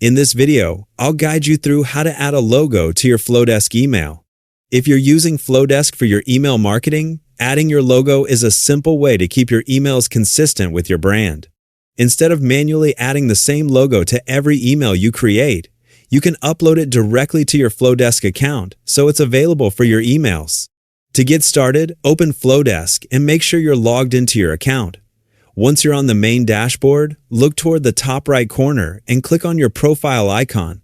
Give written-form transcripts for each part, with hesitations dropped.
In this video, I'll guide you through how to add a logo to your Flodesk email. If you're using Flodesk for your email marketing, adding your logo is a simple way to keep your emails consistent with your brand. Instead of manually adding the same logo to every email you create, you can upload it directly to your Flodesk account so it's available for your emails. To get started, open Flodesk and make sure you're logged into your account. Once you're on the main dashboard, look toward the top right corner and click on your profile icon.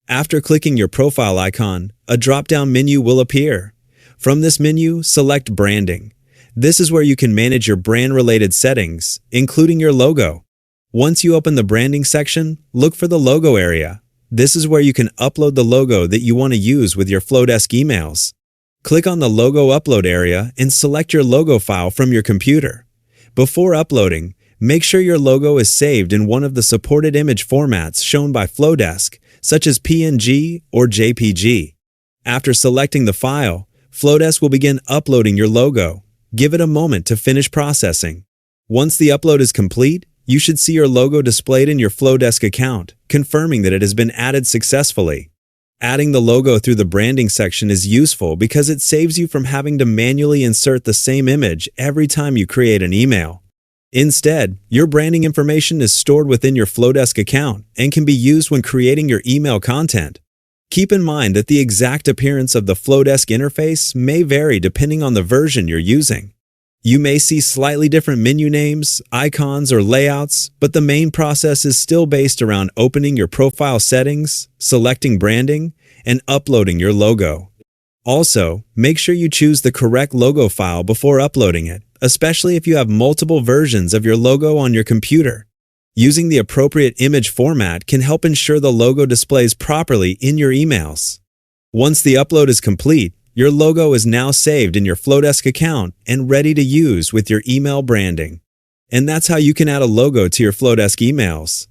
After clicking your profile icon, a drop-down menu will appear. From this menu, select Branding. This is where you can manage your brand-related settings, including your logo. Once you open the branding section, look for the logo area. This is where you can upload the logo that you want to use with your Flodesk emails. Click on the logo upload area and select your logo file from your computer. Before uploading, make sure your logo is saved in one of the supported image formats shown by Flodesk, such as PNG or JPG. After selecting the file, Flodesk will begin uploading your logo. Give it a moment to finish processing. Once the upload is complete, you should see your logo displayed in your Flodesk account, confirming that it has been added successfully. Adding the logo through the branding section is useful because it saves you from having to manually insert the same image every time you create an email. Instead, your branding information is stored within your Flodesk account and can be used when creating your email content. Keep in mind that the exact appearance of the Flodesk interface may vary depending on the version you're using. You may see slightly different menu names, icons, or layouts, but the main process is still based around opening your profile settings, selecting branding, and uploading your logo. Also, make sure you choose the correct logo file before uploading it, especially if you have multiple versions of your logo on your computer. Using the appropriate image format can help ensure the logo displays properly in your emails. Once the upload is complete, your logo is now saved in your Flodesk account and ready to use with your email branding. And that's how you can add a logo to your Flodesk emails.